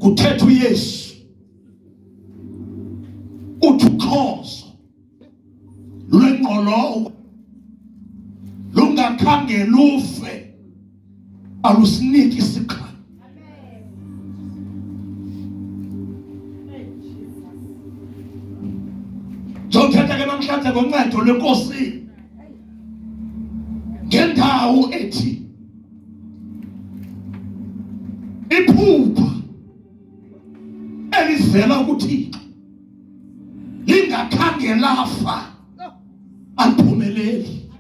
Kuthethu Yesu uthukhozo lwengqolowa lungakhange lufe alusiniki isikhathi. Zothetha ke namhlanje ngoncedo lwenkosi ngendawo ethi iphupha elivela kuThixo lingakhange lafa aliphumeleli.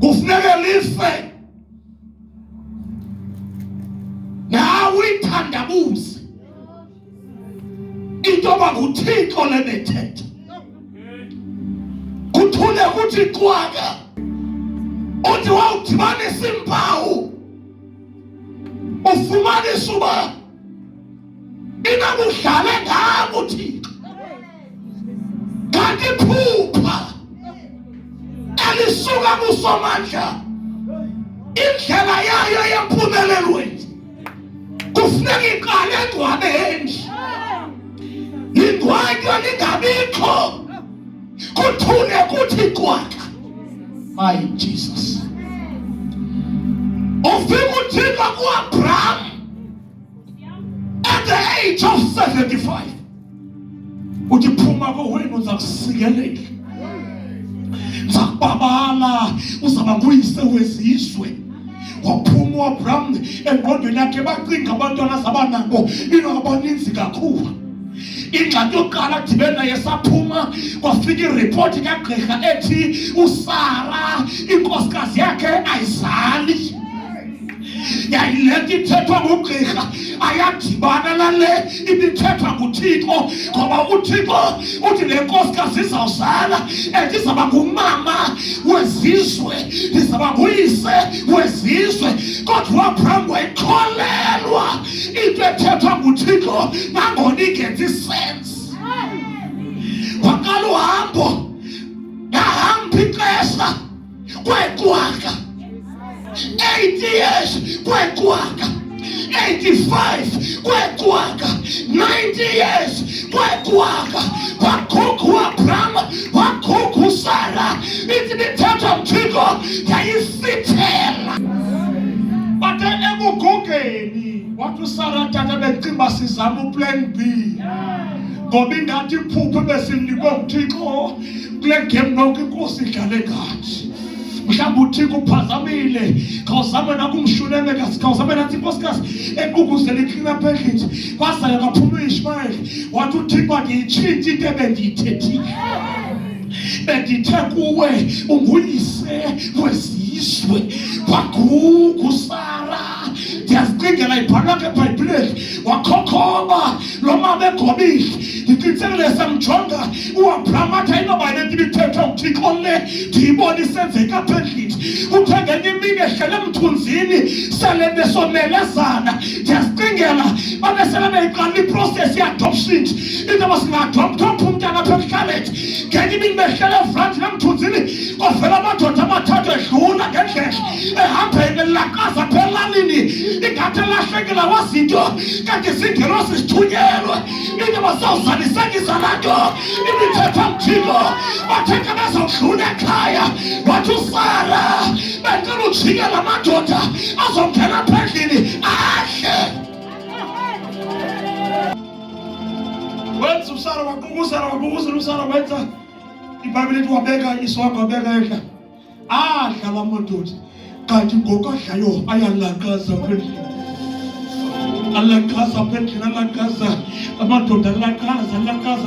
Kufuneka life nawe ithandabuze into nguThixo lebethetha kuthule kuthi kwaka uthi wawudibanisa impawu ufumanisa uba inakudlala ngabo Thixo kanti iphupha elisuka kuSomandla indlela yayo yempumelelweni kufuneka iqale engcwabeni. Ingcwatywa lingabikho kuthule kuthi kwaka. My Jesus, ufika uThixo kuAbraham at the age of 75 uthi phuma kowenu uzakusikelela zakubabala uzaba nguyise wezizwe. Waphuma uAbraham engqondweni yakhe bacinga abantwana zabanabo inabaninzi kakhulu. Ingxaki yokuqala dibena yesaphuma kwafika ireport kagqirha ethi uSara inkosikazi yakhe ayizali. Yayilethi ithethwa ngugqirha ayadibana nale ibithethwa nguThixo ngoba uThixo uthi le nkosikazi izawuzala izaba ngumama wezizwe izaba nguyise wezizwe. Kodwa uAbraham wayekholelwa into ethethwa nguThixo nangona ingenzi sense. Waqala uhambo yahamba ixesha kwekwaka 80 years kwekwaka 85 kwekwaka 90 years kwekwaka wakhokha uAbraham wakhokha uSara ithi bithetha uThixo yayisithela. Bathe ekugugeni wathi uSara tata becimba sizama uplan B ngoba ingathi iphupho besinikwe uThixo kule game nonke inkosi idlale ngathi. Mhlawumbe uThixo uphazamile khawuzame nakumshuneme khawuzame nathi inkosikazi ekuguzela iclean package kwasaya kaphuma uIshmael wathi uThixo ngiyitshintshe into ebendiyithethile bendithe kuwe unguyise wezizwe wagugu uSara. Ndiyazicingela ibhalwa ngeBhayibhileni wakhokhoba lo mama egobile ndiqinisekile samjonga uAbraham athi ayinoba le nto ibithethwe Thixo le ndiyibona isenzeka apha endlini. Uthe ngenye imini ehlele emthunzini sele besomelezana. Ndiyazicingela babesele beyiqala iprocess ye-adoption. Into abasinga-adopt umntana apha ebuhlaleni. Ngenye imini behlele evranti emthunzini kwavela amadoda amathathu edlula ngendlela ehambele lakaza apha elalini. Ingathi elahlekela wazinto kanti zingelo sisithunyelwe. Into basawuzalisekisa laa nto imithetho mthixo. Bathetha bezodlula ekhaya wathi uSara bengicela ujike la madoda azongena apha endlini ahle. Wenza uSara uSara wenza iBhayibhile ithi wabeka isongo wabeka edla. Adla la madoda kanti ngoku adlayo ayalakaza apha endlini. Alakaza apha endlini alakaza amadoda alakaza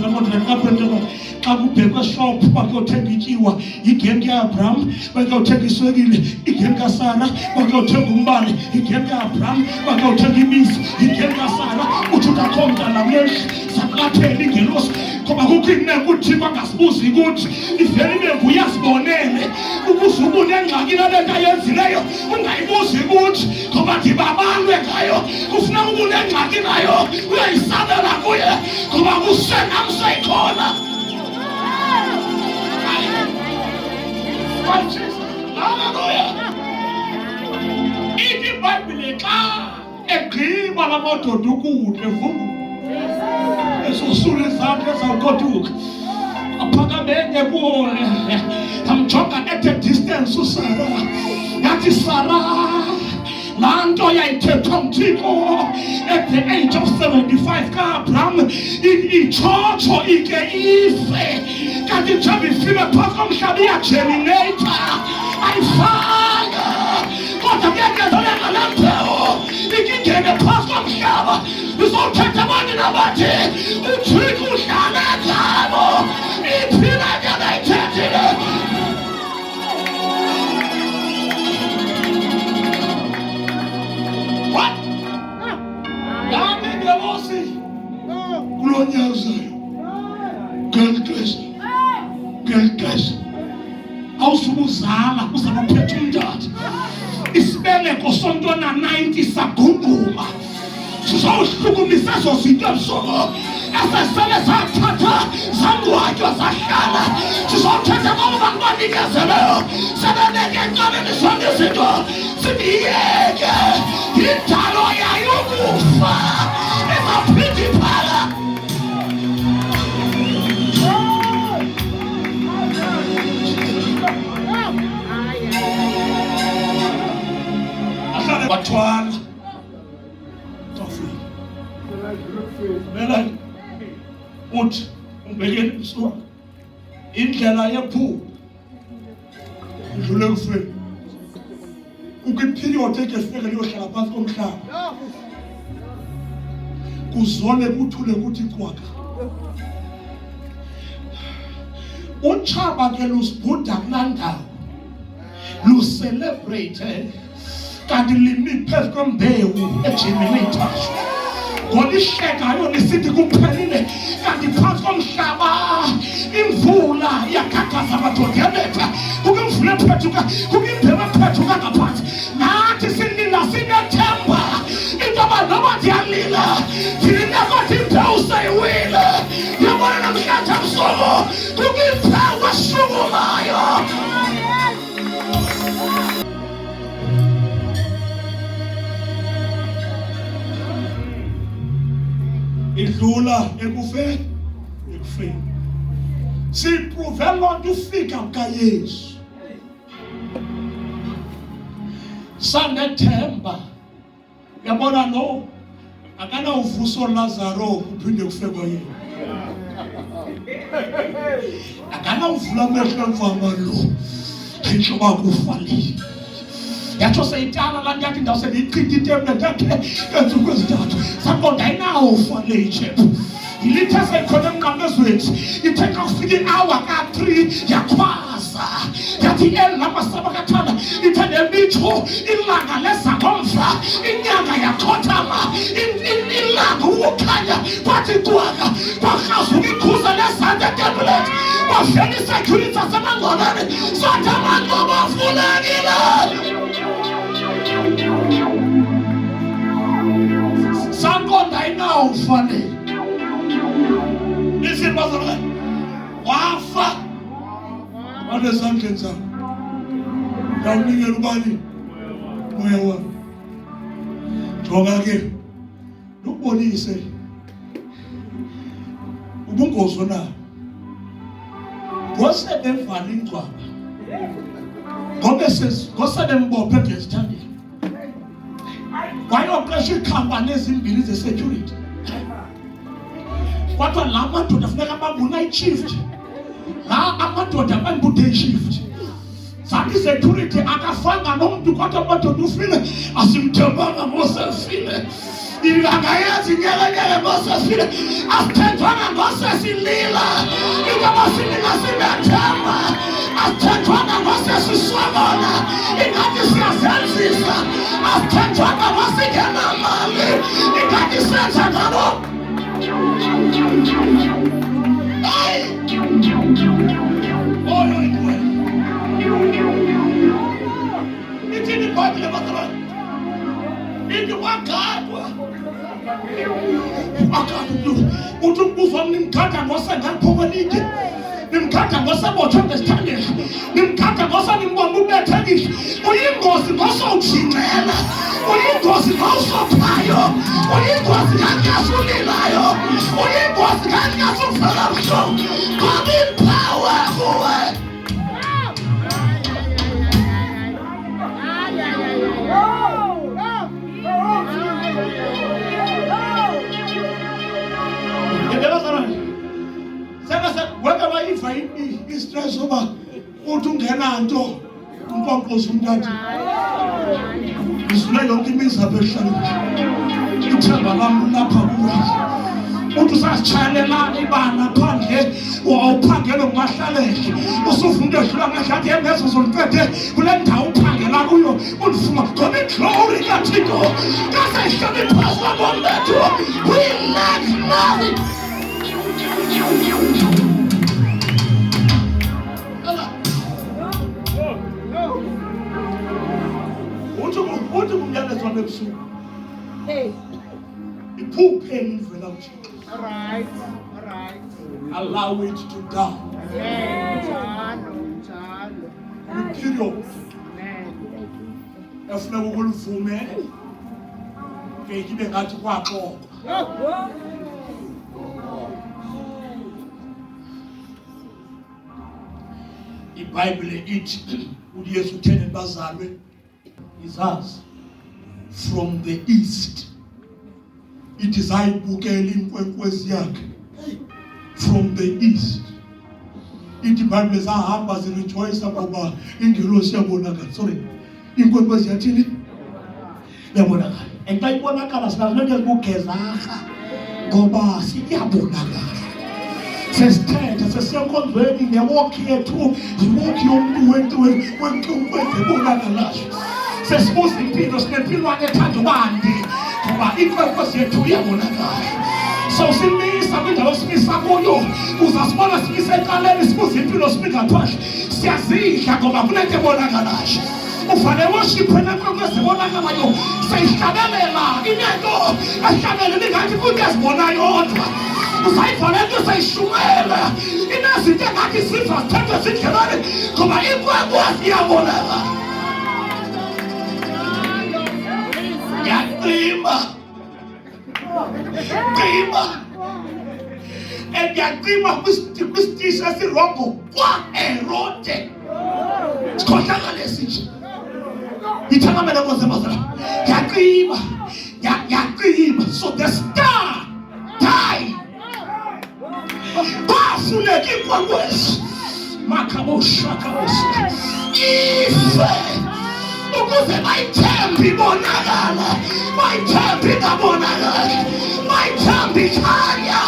amadoda apha endlini. Xa kubhekwe shop bakuyothenga ityiwa igame kaAbraham, bakuyothenga iswekile igame kaSara, bakuyothenga umbane igame kaAbraham, bakuyothenga imisi igame kaSara. Uthi akho mntana mleshi saqaphela ingelosi ngoba kukho inene uThixo angasibuzi ukuthi ivele ibe uyazibonele ukuze ubunengxaki nale nto ayenzileyo ungayibuzi ukuthi ngoba ndibabalwe ngayo kufuneka ubunengxaki nayo uyayisabela kuye ngoba kusenamseyikhona. Hallelujah. Ithi iBhayibhile xa egqiba la madoda ukude vuku esosula izandla ezawugoduka aphakamenye kuwo amjonga at a distance uSara. Yathi Sara laa nto yayithethwa nguThixo at the age of 75 kaAbraham itshotsho ike ife. Kanti njengoba ifile phaa komhlaba iyajemineyitha ayifanga kodwa kuyanyanzeleka laa mpewu ikingene phantsi komhlaba izothetha abantu nabathi uThixo uhlala ngabo iphila nje bayithethile. What? Yami ngelosi kulonyazayo ngeliqesha awusubuzala uzaba uphethe umntata isibeleko somntwana 90 sagunguma. Sizawuhlukumisa ezo zinto ebusuku esesele zathatha zangwatywa zahlala. Sizawuthetha ngabo bantu banikezeleyo sebebeke encabeni zonke izinto sibiyeke indalo yayo ukufa ezaphinda iphala. Ahlale bathwala Mela uthi umbekele ibuswa indlela yephupho idlule kufeni. Ukuperiod ekufika liyohlala phansi komhlaba kuzole kuthule kuthi kwaka. Utshaba ke lusibhuda kulaa ndawo lucelebrate kanti limi phezu kwembewu ejemineyithayo. Ngolihlekayo lisithi kuphelile kanti phansi komhlaba imvula iyakhathaza amadoda yabetha. Kuke imvula ephethuka kuke imbewu ephethuka ngaphansi. Nathi silila sinethemba into yoba noba ndiyalila ndilila kodwa imbewu seyiwile. Yabona namhlanje ebusuku kuke imbewu eshukumayo. Idlula ekufeni. Siprove loo nto ufika kukaYesu. Sanethemba. Yabona lo akanawuvuso Lazaro uphinde kufe kwayena. Akanawuvula amehlo emvama lo ngenxa yoba kufalile. Yatsho seyitala laa nto yathi ndawuse ndiyichitha itemle ndakhe ngeentsuku ezintathu saqonda ayinawufa le ijephu. Yilithe seyikhona emnqamlezweni ithe xa kufika i-hour ka-3 yakhwaza iyeza yathi elapha sabakathanda ithande mitho ilanga leza ngomva inyanga yakhothama ilanga ukukhanya kwathi twaka kwahazuka ikhuza lesande tablet kwavela isecurity sasemangcwabeni sathi amangcwaba avulekile. Sankonda inawufanele isibazana wafa wanesandleni zakho ngawunikela ubani moya wami. Jonga-ke lukubonise ubungozi onabo ngosebevala ingcwaba ngosebembophe ngezithandela wayoqesha ikhampani ezimbili ze-security. Kwathiwa la madoda funeka babu-night shift, la amadoda babu-day shift. Sathi security akafanga nomntu kodwa amadoda ufile asimthembanga ngosefile. Ingangayazi nyelanyele ngosefile asithenjwanga ngosesilila ingaba silinga sinethemba asithenjwanga ngosesiswabona ingathi siyazenzisa asithenjwanga ngosingenamali ingathi senza ngalo. Ithini ibhayibhile bazalwane? Ithi wagadwa uthi ukuzwa nimgada ngosengaphokolide nimgada ngosebotshwe ngesithandela nimgada ngosenimbona ubethekile uyingozi ngosowujingela uyingozi ngosophayo uyingozi kanyasulelayo uyingozi kanyasuvela buhlungu ngoba impawe kuwe. Istress oba uthi ungenanto unkwankosi umntathu isule yonke imizabo ehlaleni ithemba lam lapha kuwe uthi usasitshayelelana ibana phandle wawuphangele ngumahlalele usufunda edlula ngahlathi engezo zoluqede kule ndawo uphangela kuyo undifuma ngoba iglory kathixo kaseyihleli phansi kwabomi bethu. We lack nothing. Uthi kumyalezo wabebusuku iphupheni livela kuThixo. Alright. Allow it to down. Period. Efuneka ukuluvume ke kibe ngathi kwaxoka. iBhayibhile ithi uYesu uthene bazalwe izazi from the east. Ithi zayibukela inkwenkwezi yakhe from the east. Ithi iBhayibhile zahamba zirejoice ngoba ingelosi yabonakala. Sorry, inkwenkwezi yathini yabonakala. Enxa ibonakala singafuneka ukugezarha ngoba siyabonakala. Sesithethe sesenkonzweni newalk yethu iwalk yomuntu wenkonkwezi ebonakalayo. Sesibuza impilo sinempilwane ethanda ubandi ngoba inkwenkwezi yethu iyabonakala. So simisa kwindawo simisa kuyo uzasibona simisa ekaleni sibuza impilo simingaphandle siyazidla ngoba kunento ebonakalayo. Ufane worship kwenenkonkwezi ebonakalayo seyihlabelela inento ahlabelela ingathi kude azibona yodwa. Usayibona into sayishumela inazinto engathi siva sithethe zindlelane ngoba inkwenkwezi iyabonakala. Yaqima kwisitishi esirongo kwaHerode. Sikhohlakala esinje ithakamela ngozemazala yaqima so the star died. Bafuneka inkwenkwezi makabosha ife ukuze bayithembe ibonakala bayithembe ingabonakali bayithembe ikhanya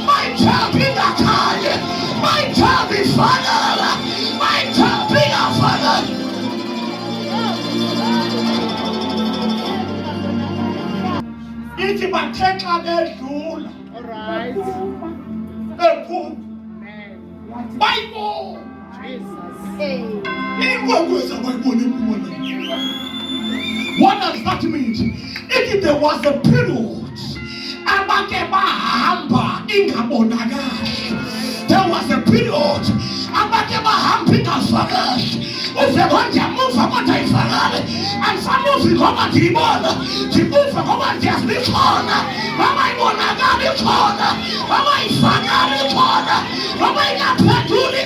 bayithembe ingakhanye bayithembe ifanala bayithembe ithi bathe xa bedlula. Alright. Bephuma. Bayibona. Ingwengweza bayibona impumelelo. What does that mean? If there was a period abake bahamba ingabonakali. There was a period abake bahamba ingafakali. Uvela ndiyamuva kodwa ifakale. Andisamuvi ngoba ndiyibona. Ndimuva ngoba ndiyazibona. Ngoba ibonakali ikhona. Ngoba ifakali ikhona. Ngoba ingaphenduli.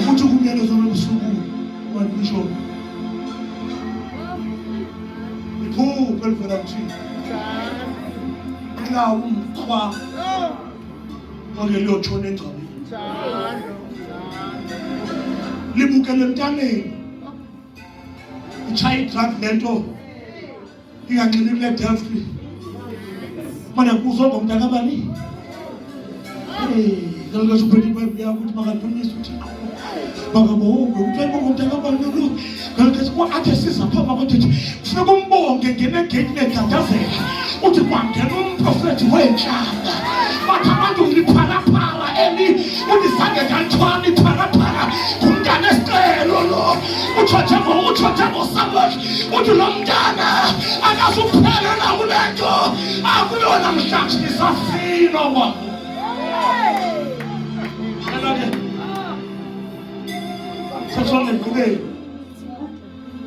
Uthi kumyalezo webusuku wanisho. Iphupho elivela kuthina. Nxa umkhwa ongeliyo tshona engcwabeni. Libukele emntaneni. Itshaya idrug lento inganxili kule Delphi. Mana kuzonga umntana bani? Ngalokho ubheki iBhayibheli yakho ukuthi makadumisa uThixo. Makabonge ukuthi ayibonge umntana bani lo. Ngalokho kwathi sizapha ukuthi kufuneka umbonge ngene gate negadazela. Uthi kwangena umprofeti wenhlanga. Bathi abantu ngiphalaphala uthi sange kanthwani phalaphala. Umntana esicelo lo. Uthothe ngoSamuel. Uthi lo mntana akazuphela na kulento. Akuyona mhlanje isafino kwabo.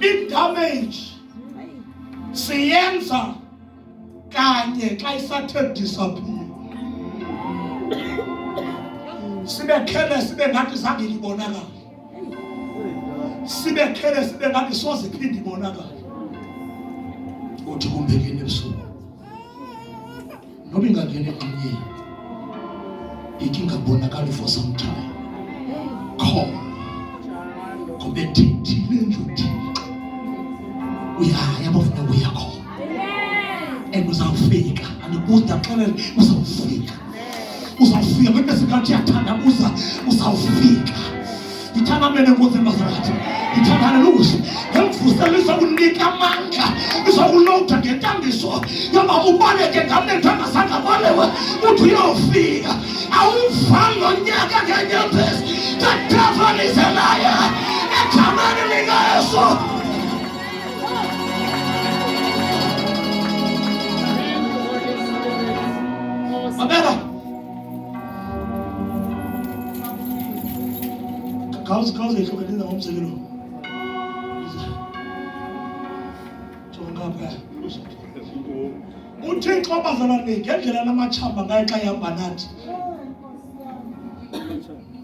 I-damage siyenza kanye xa isathe disappear. Sibekhele sibe ngathi zange libonakala. Sibekhele sibe ngathi soze iphinde ibonakala. Uthi kumbekeni ebusuku. Noba ingangena egxunyeni. Ithi ingabonakali for some time. Call. Kube thithile nje uThixo. Uyaya bafuna ukuya khona. Uzawufika. Andikude axelele uzawufika. Uzawufika kodwa singathi uyathandabuza uzawufika. Ithanda mene nkosi eMaserati. Ithanda haleluya. Ngimvusela izokunika amandla. Izokulotha ngentambiso. Yoba ubaleke ngamne ntangasanga balewe. Uthi uyofika. Awuvalo nyaka ngenyembezi. The devil is a liar. Ekamani likayesu. Abela. Causa ihlukanisa ngomzekelo. Ngapha. uThixo bazalwane ngendlela namachamba ngaye xa ihamba nathi.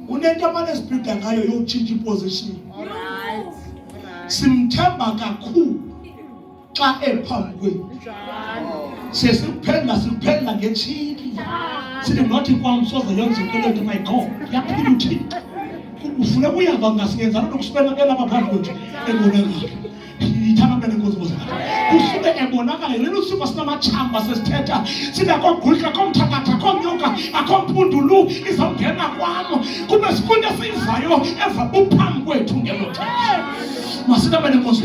Unento amane sibhida ngayo yokutshintsha iposition. Simthemba kakhulu xa ephambi kwethu. Sesiphela ngechiki. Sithi not kwamsoza yonke into into my God. Yaphila uThixo. Ufuna kuyava ngasenza lokho kusibekela ngaphandle kwethu ebonakala. Ithana bene nkosi kusube ebonakala lelo sifo sinamachamba sesithetha sinakogqulika komthakatha konyoka akompundulu izongena kwamo kube sikunde sivayo eva uphambi kwethu ngelothela masina bene nkosi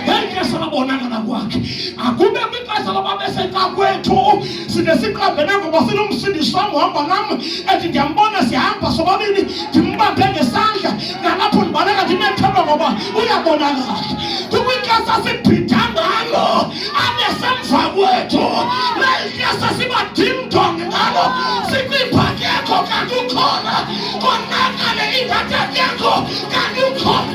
yonke sabonakala kwakhe akube kwixesha lababeseka kwethu sinesiqambene ngoba sinomsindisi wami uhamba nami ethi ndiyambona sihamba sobabili ndimbambe ngesandla nalapho ndibaleka ndinethemba ngoba uyabonakala kwixesha sibhida ngalo abesemva kwethu lexesha sibadimdonge ngalo sikwibhaki yakho kanti ukhona konakale indatha yakho kanti ukhona.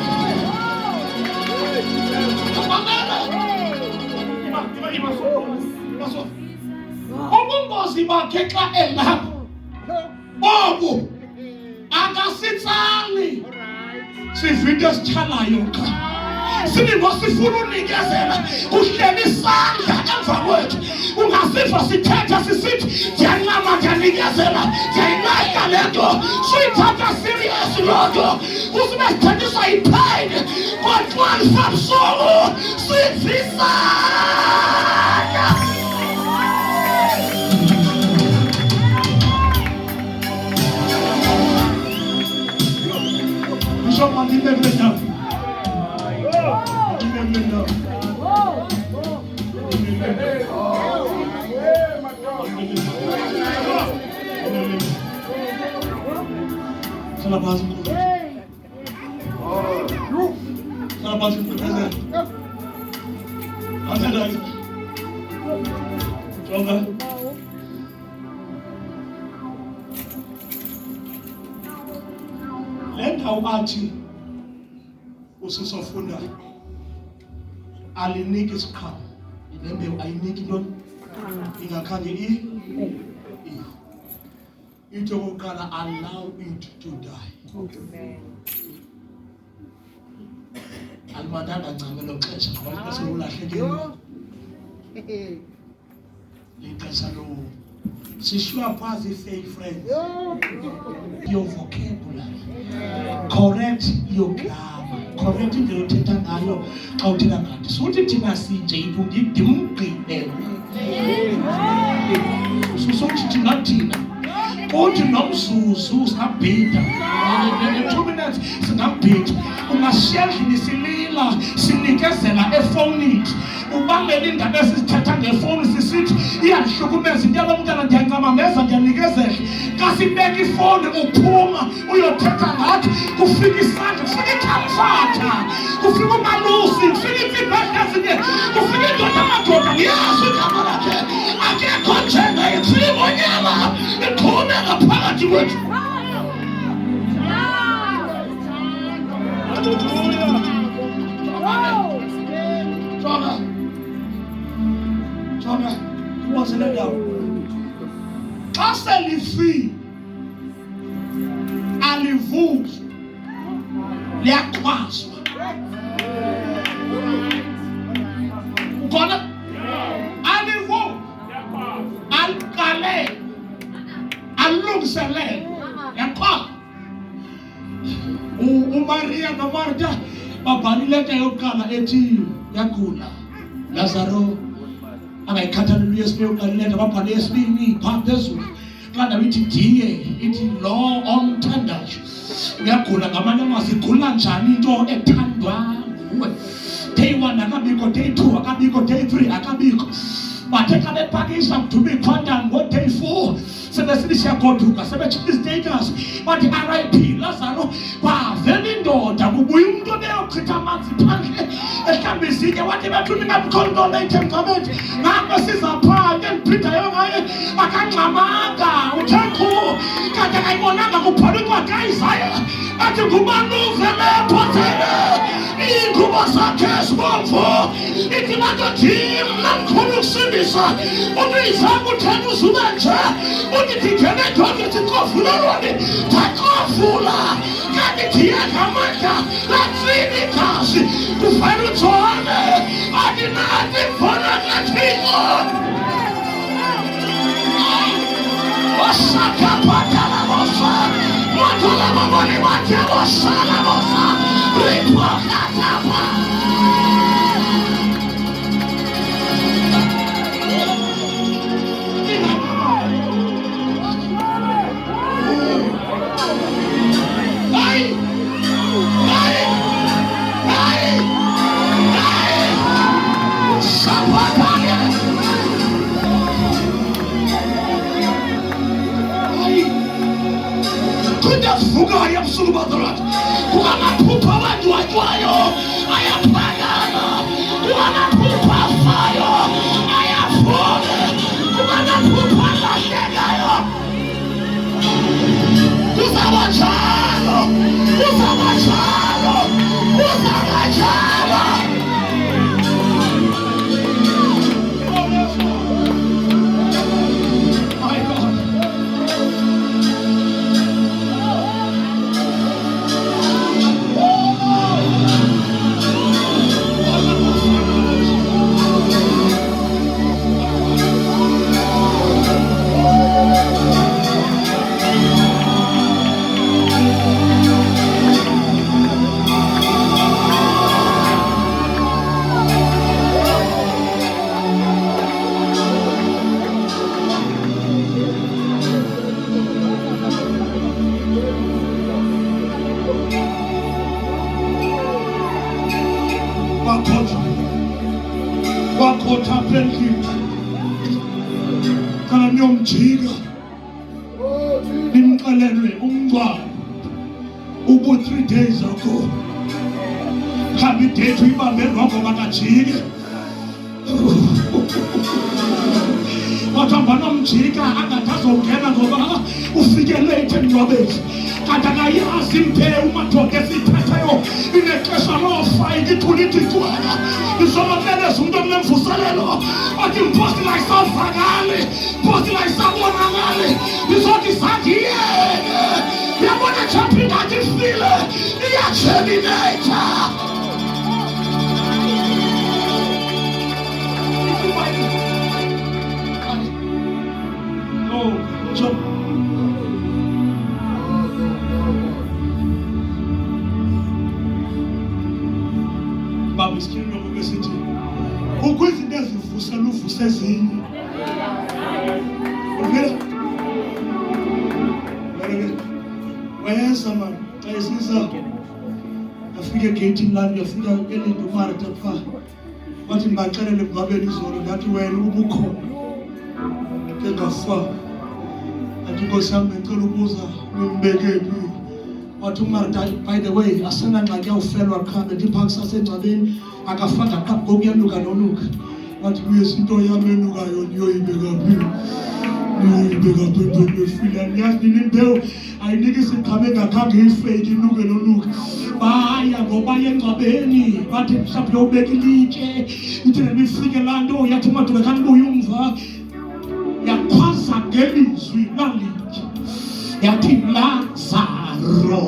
Ubungozi bakhe xa elapho bobu akasitsali sivinto esitshalayo xa siningo sifuna unikezela kuhleli isandla emva kwethu ungasiva sithetha sisithi ndiyancama ndiyanikezela ndiyayinaka le nto suyithatha serious loo nto kusibe sithethiswa yipain kodwa busuku sivisana. Hlala phansi Nkosi. Hlala phansi Nkosi. Athanda. Jonga. Lenda uathi usisofunda aliniki isiqhamo. Lembewu ayiniki ntoni? Ingakhange into yokuqala, allow it to die. Alimadanga ncame lo xesha ngoba bese ulahlekile. Lixesha lo sishwa phazi fake friends. Your vocabulary. Correct your grammar. Correct indlela othetha ngayo xa uthetha ngathi. Suthi thina sinje iphunga idimgqibele. Susothi thina uthi nomzuzu singabhida. 2 minutes singabhida. Ungashiya endlini silila sinikezela efowunini. Ubambele indaba esizithetha ngefowuni sisithi iyahlukumeza into yalo mntana ndiyancamameza ndiyanikezela. Kasibeka ifowuni uphuma uyothetha ngathi kufika isandla kufika ithamfatha kufika umalusi kufika imfibhedla ezinye kufika indoda amadoda ngiyazi igama lakhe akekho njenga yethibo nyama iphume ngaphakathi kwethu. Jonga kuwase le ndawo xa selifile alivuzwa liyakhwazwa ukhona alivuzwa aliqale alungiselele yakhwazwa. uMaria noMartha babhalile into yokuqala ethi yagula Lazaro angayikhathaleli yesibini uqalileta babhale yesibini phaa phezulu xa ndawo ithi diye ithi lo omthandayo uyagula ngamanye amazwi igula njani into ethandwa nguwe. Day 1 akabikho, day 2 akabikho, day 3 akabikho. Bathe xa bepakisha kudube ikhontam ngo-day 4 sebesithi siyagoduka sebetshipa istatus bathi RIP Lazaro bavela indoda kubuya umntu obeyochitha amanzi phandle ehlamba izitye wathi bethu ningabikho nto leyithe mgcabethu nako sizaphandle endibhidayo ngaye akangxamanga uthenku kanti akayibonanga kubhalwe incwadi kaIsaya athi ngumaluve lephothele iingubo zakhe zibomvu ithi madodim namkhulu ukusindisa ubizanga uthetha uzuba nje uthi ndingene ndoda ndikofulelwane ndakofula kanti ndiye ngamandla latsini igazi kufanele ujone andinathi mfona kathixo wasakaphatala bosa motola mamoni wathe bosala bosa ripokatapa. Kudavuka yabusuku badorat kungamaphupha abadwayo ayaphakama kungamaphupha afayo ayavuka kungamaphupha alahlekayo kuzabanjalo kuzabanjalo kuzabanjalo. Wakhotha pendlini kana niyomjika nimxelele umngcwabo ubu 3 days ago. Kami detu ibambe rongo makajike. Watamba nomjika angatazongena ngoba ufike late emngcwabeni. Kanti akayazi impela umadoda esithathayo inexesha lofa ikithuliti igcwala. Izomamleleza umuntu omnemvuselelo athi mposti la isavakali, mposti la isabonakali, izothi sangiyeke. Yabona champion athi file iyaterminate. Baba isikhindo ngokesithi ukwizinto ezivusela uvuse ezinye. Wayeza man xa isiza afike egeyithini lami yafika elinda uMartha phaa wathi ndibaxelele emngcwabeni izolo ndathi wena ubukhona ke ngafa athi Nkosi yami ngicela ukubuza nimbekephi. Wathi uMartha by the way asenangxaki yawufelwa khambe ndithi phaa kusasengcwabeni akafanga qaphi kokuyanuka nonuka. Wathi kuyesa into yami enukayo niyoyibeka phi? Niyoyibeka phi into efile niyazi nini imbewu ayiniki isiqhame engakhange ifake inuke nonuka. Baya ngoba yengcwabeni bathi mhlawumbe uyobeka ilitshe ithi nifike laa nto yathi umadoda kanibuye umva yakhwaza ngelizwi lalinye yathi Lazaro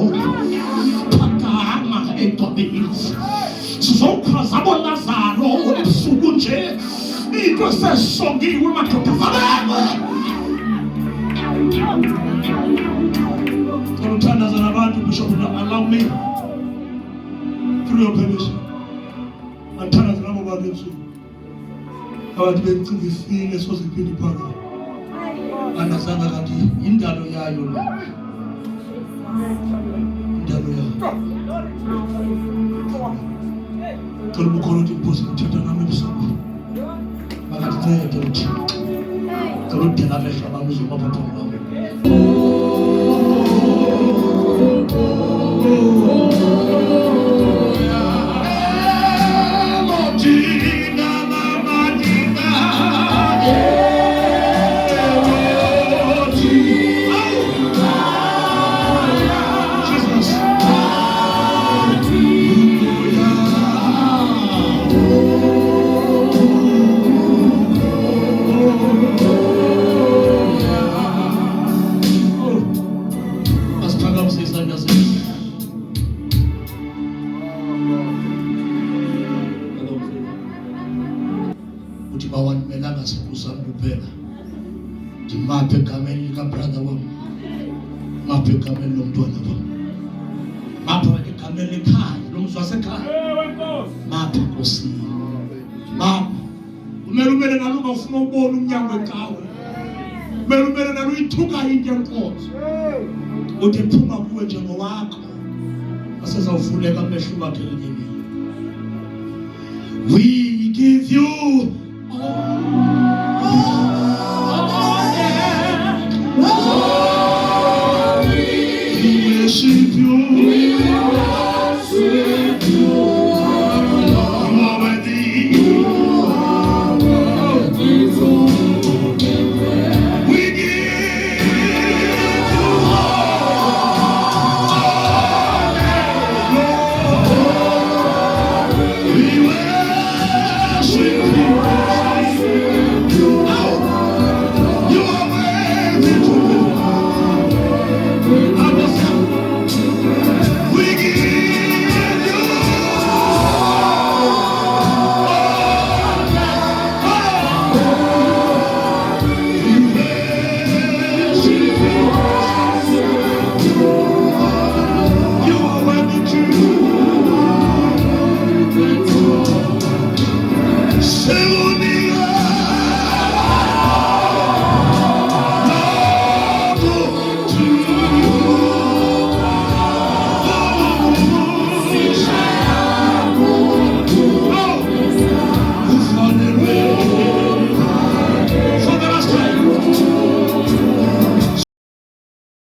phakama engcwabeni. Sizokhwaza boLazaro ebusuku nje into esesongiwe madoda valeme. Uthandaza nabantu Bishop, allow me through your permission. Athandaza nabo bantu ebusuku abathi bencinga ifile soziphila iphaka andazanga kanti indalo yayo lo indalo yayo cela ubukhona uthi mposi ngithetha nami ebusuku makathi ncede uthi cela udela amehlo abantu uzobaphatha ngabo. Maphe egameni likabrother wami, maphe egameni lomntwana wami, maphe egameni lekhaya lomzi wasekhaya, maphe Nkosi, maphe. Kumele nalo ufuna ubona umnyango ecawe, kumele nalo uyithuka into yenkosi uthi phuma kuwe njengowakho asezawuvuleka amehlo akhe enyimini. We give you all